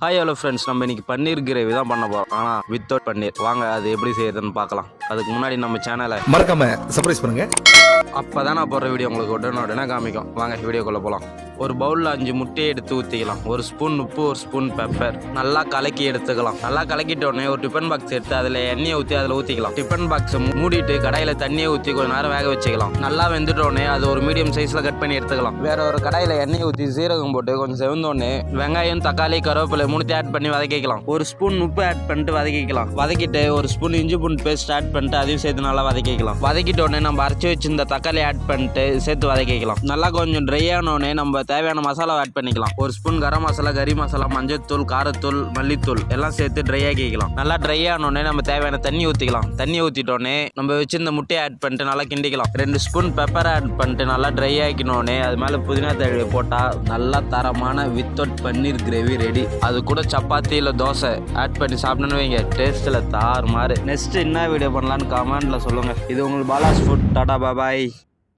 Hi hello friends, நம்ம இன்னைக்கு பன்னீர் gravy தான் பண்ண போகிறோம். ஆனால் வித்தவுட் பன்னீர். வாங்க அது எப்படி செய்யறதுன்னு பார்க்கலாம். அதுக்கு முன்னாடி நம்ம சேனலை மறக்காம சர்ப்ரைஸ் பண்ணுங்க. அப்போ தான் நான் போடுற வீடியோ உங்களுக்கு உடனே காமிக்கும். வாங்க வீடியோக்குள்ளே போகலாம். ஒரு பவுலில் 5 முட்டையை எடுத்து ஊற்றிக்கலாம். ஒரு ஸ்பூன் உப்பு, ஒரு ஸ்பூன் பெப்பர் நல்லா கலக்கி எடுத்துக்கலாம். நல்லா கலக்கிட்டோடனே ஒரு டிஃபன் பாக்ஸ் எடுத்து அதில் எண்ணெயை ஊற்றி அதில் ஊற்றிக்கலாம். டிஃபன் பாக்ஸை மூடிட்டு கடாயில் தண்ணியை ஊற்றி கொஞ்சம் நேரம் வேக வச்சுக்கலாம். நல்லா வெந்துட்டோடனே அது ஒரு மீடியம் சைஸில் கட் பண்ணி எடுத்துக்கலாம். வேற ஒரு கடாயில் எண்ணெயை ஊற்றி சீரகம் போட்டு கொஞ்சம் செவந்தோடனே வெங்காயம், தக்காளி, கருவேப்பிலை 3 ஆட் பண்ணி வதக்கிக்கலாம். ஒரு ஸ்பூன் உப்பு ஆட் பண்ணிட்டு வதக்கிக்கலாம். வதக்கிட்டு ஒரு ஸ்பூன் இஞ்சி பூண்டு பேஸ்ட் ஆட் பண்ணிட்டு அதையும் சேர்த்து நல்லா வதக்கிக்கலாம். வதக்கிட்டோடனே நம்ம அரைச்சி வச்சிருந்த தக்காளி ஆட் பண்ணிட்டு சேர்த்து வதக்கிக்கலாம். நல்லா கொஞ்சம் ட்ரை ஆனோடனே நம்ம தேவையான மசாலா ஆட் பண்ணிக்கலாம். ஒரு ஸ்பூன் கரம் மசாலா, கறி மசாலா, மஞ்சத்தூள், காரத்தூள், மல்லித்தூள் எல்லாம் சேர்த்து ட்ரை ஆக்கிக்கலாம். நல்லா ட்ரை ஆனோடனே நம்ம தேவையான தண்ணி ஊற்றிக்கலாம். தண்ணி ஊற்றிட்டோடனே நம்ம வச்சிருந்த முட்டையை ஆட் பண்ணிட்டு நல்லா கிண்டிக்கலாம். 2 ஸ்பூன் பெப்பர் ஆட் பண்ணிட்டு நல்லா ட்ரை ஆக்கினோடனே அது மேலே புதினா தழை போட்டால் நல்லா தரமான வித்தவுட் பன்னீர் கிரேவி ரெடி. அது கூட சப்பாத்தி இல்லை தோசை ஆட் பண்ணி சாப்பிடணும்னு வைங்க, டேஸ்ட்டில் தாறுமாறு. நெக்ஸ்ட் என்ன வீடியோ பண்ணலான்னு கமெண்ட்ல சொல்லுங்கள். இது உங்களுக்கு பாலாஸ் ஃபுட். டாடா பாய்.